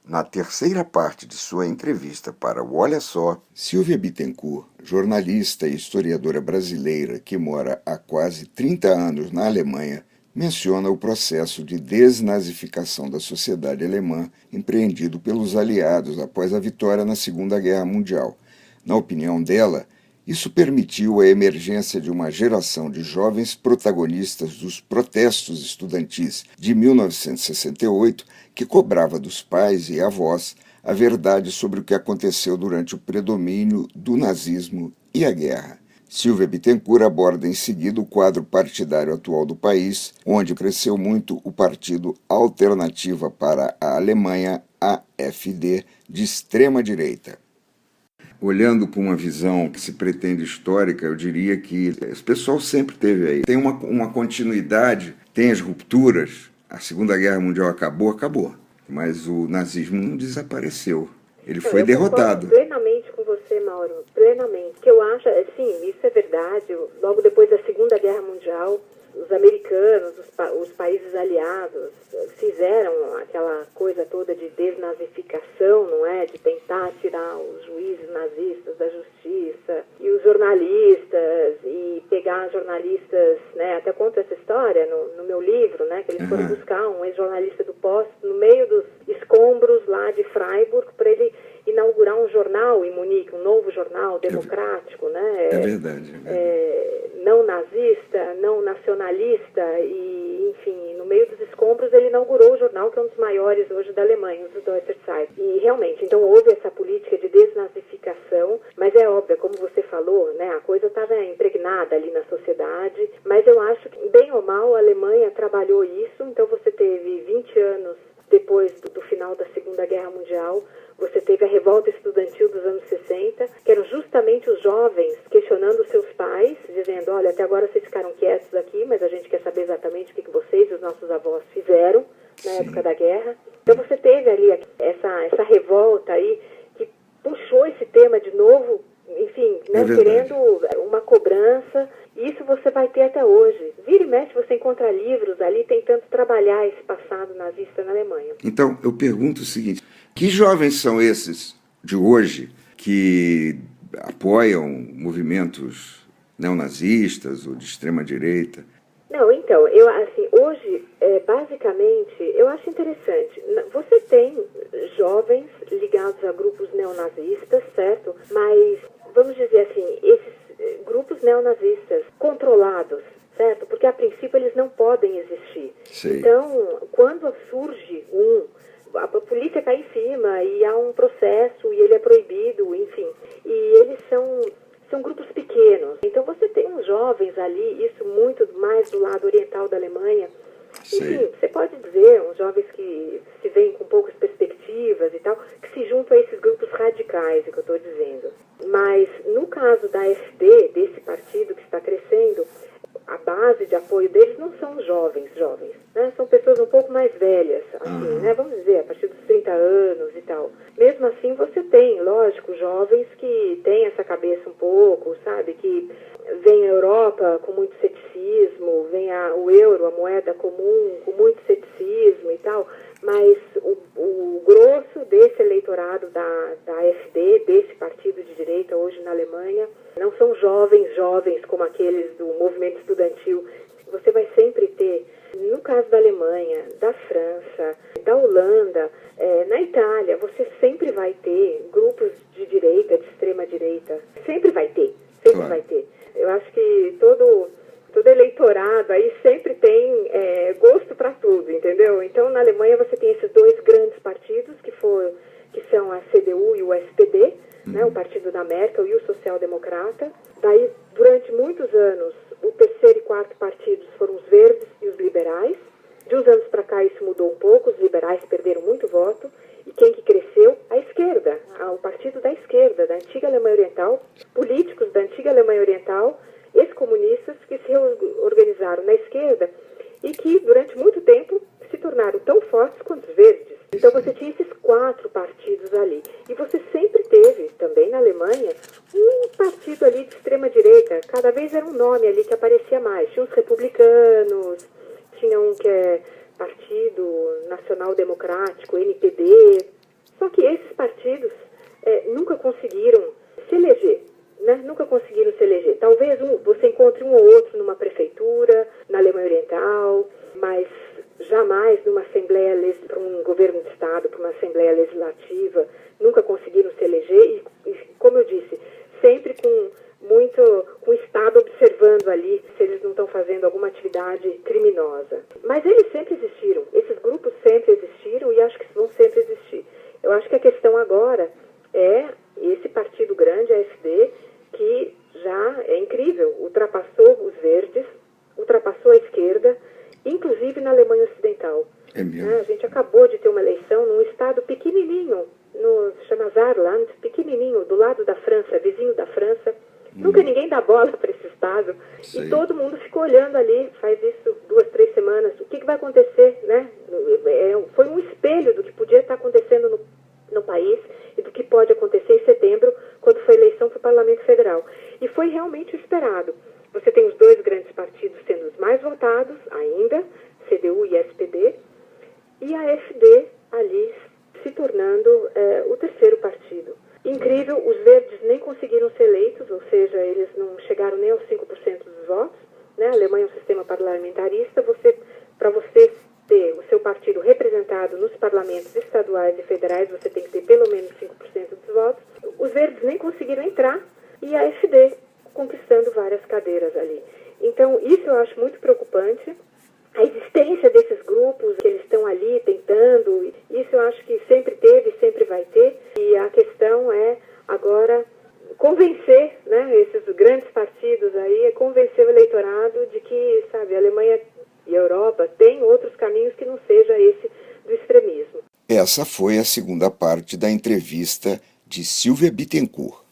Na terceira parte de sua entrevista para o Olha Só, Silvia Bittencourt, jornalista e historiadora brasileira que mora há quase 30 anos na Alemanha, menciona o processo de desnazificação da sociedade alemã empreendido pelos aliados após a vitória na Segunda Guerra Mundial. Na opinião dela, isso permitiu a emergência de uma geração de jovens protagonistas dos protestos estudantis de 1968 que cobrava dos pais e avós a verdade sobre o que aconteceu durante o predomínio do nazismo e a guerra. Silvia Bittencourt aborda em seguida o quadro partidário atual do país, onde cresceu muito o Partido Alternativa para a Alemanha, AfD, de extrema-direita. Olhando para uma visão que se pretende histórica, eu diria que esse pessoal sempre teve aí. Tem uma continuidade, tem as rupturas. A Segunda Guerra Mundial acabou, mas o nazismo não desapareceu. Ele foi derrotado. Eu concordo plenamente com você, Mauro, plenamente. Que eu acho, sim, isso é verdade. Logo depois da Segunda Guerra Mundial, os americanos, os países aliados fizeram aquela coisa toda de desnazificação, não é? De tentar tirar os juízes nazistas da justiça e os jornalistas e pegar jornalistas, né? Até conto essa história no meu livro, né? Que eles foram buscar um ex-jornalista do Post no meio dos escombros lá de Freiburg para ele inaugurar um jornal em Munique, um novo jornal democrático, né? É verdade. Não nazista, não nacionalista e, enfim, no meio dos escombros ele inaugurou o jornal que é um dos maiores hoje da Alemanha, o Süddeutsche Zeitung. E realmente, então houve essa política de desnazificação, mas é óbvio, como você falou, né, a coisa estava impregnada ali na sociedade, mas eu acho que, bem ou mal, a Alemanha trabalhou isso, então você teve 20 anos depois do final da Segunda Guerra Mundial, você teve a revolta estudantil dos anos 60, que eram justamente os jovens questionando seus pais, dizendo, olha, até agora vocês ficaram quietos aqui, mas a gente quer saber exatamente o que vocês e os nossos avós fizeram na época da guerra. Então você teve ali essa revolta aí, que puxou esse tema de novo, enfim, né, querendo uma cobrança. Isso você vai ter até hoje. Vira e mexe, você encontra livros ali tentando trabalhar esse passado nazista na Alemanha. Então, eu pergunto o seguinte, que jovens são esses de hoje que apoiam movimentos neonazistas ou de extrema-direita? Não, então, hoje, basicamente, eu acho interessante. Você tem jovens ligados a grupos neonazistas, certo? Mas, vamos dizer assim, esses grupos neonazistas controlados, certo? Porque, a princípio, eles não podem existir. Sei. Então, quando surge a polícia cai em cima e há um processo e ele é proibido, enfim. E eles são grupos pequenos. Então você tem uns jovens ali, isso muito mais do lado oriental da Alemanha. Enfim, você pode dizer, uns jovens que se veem com poucas perspectivas e tal, que se juntam a esses grupos radicais, é o que eu estou dizendo. Mas no caso da AfD, desse partido que está crescendo, a base de apoio deles não são jovens, né? São pessoas um pouco mais velhas, assim, né? Vamos dizer, a partir dos 30 anos e tal. Mesmo assim, você tem, lógico, jovens que têm essa cabeça um pouco, sabe? Que vem a Europa com muito ceticismo, vem o euro, a moeda comum, com muito ceticismo e tal, mas o grosso desse eleitorado da AfD, desse partido de direita hoje na Alemanha, não são jovens como aqueles do movimento estudantil. Você vai sempre ter, no caso da Alemanha, da França, da Holanda, na Itália, você sempre vai ter grupos de direita, de extrema direita. Sempre vai ter. Eu acho que todo eleitorado aí sempre tem gosto para tudo, entendeu? Então, na Alemanha você tem esses dois grandes partidos, que são a CDU e o SPD, né, o partido da Merkel e o social-democrata. Daí, durante muitos anos, o terceiro e quarto partidos foram os verdes e os liberais. De uns anos para cá isso mudou um pouco, os liberais perderam muito voto. E quem que cresceu? A esquerda, o partido da esquerda, da antiga Alemanha Oriental, políticos da antiga Alemanha Oriental, ex-comunistas que se organizaram na esquerda e que, durante muito tempo, se tornaram tão fortes quanto os verdes. Então você tinha esses quatro partidos ali. E você sempre teve, também na Alemanha, um partido ali de extrema-direita. Cada vez era um nome ali que aparecia mais. Tinha os republicanos, tinha um que é Partido Nacional Democrático, NPD, conseguiram se eleger, né? Nunca conseguiram se eleger. Talvez você encontre um ou outro numa prefeitura, na Alemanha Oriental, mas jamais numa assembleia, para um governo de Estado, para uma assembleia legislativa, nunca conseguiram se eleger e como eu disse, sempre com o Estado observando ali se eles não estão fazendo alguma atividade criminosa. Mas eles sempre existiram, esses grupos sempre existiram e acho que vão sempre existir. Eu acho que a questão agora é esse partido grande, a AfD, que já é incrível, ultrapassou os verdes, ultrapassou a esquerda, inclusive na Alemanha Ocidental. É mesmo? A gente acabou de ter uma eleição num estado pequenininho, se chama Saarland, pequenininho, do lado da França, vizinho da França. Nunca ninguém dá bola para esse estado. Sei. E todo mundo ficou olhando ali, faz isso 2, 3 semanas. O que vai acontecer, né? Foi um espelho do que podia estar acontecendo no país e do que pode acontecer em setembro, quando foi a eleição para o Parlamento Federal. E foi realmente o esperado. Você tem os dois grandes partidos sendo os mais votados ainda, CDU e SPD, e a AfD ali se tornando o terceiro partido. Incrível, os verdes nem conseguiram ser eleitos, ou seja, eles não chegaram nem aos 5% dos votos, né? A Alemanha é um sistema parlamentarista, para você ter o seu partido representado nos parlamentos estaduais e federais, você tem que ter pelo menos 5% dos votos. Os verdes nem conseguiram entrar e a AfD conquistando várias cadeiras ali. Então, isso eu acho muito preocupante. A existência desses grupos, que eles estão ali tentando, isso eu acho que sempre teve e sempre vai ter. E a questão é agora convencer, né, esses grandes partidos aí, convencer o eleitorado de que, sabe, a Alemanha e a Europa têm outros caminhos que não seja esse do extremismo. Essa foi a segunda parte da entrevista de Silvia Bittencourt.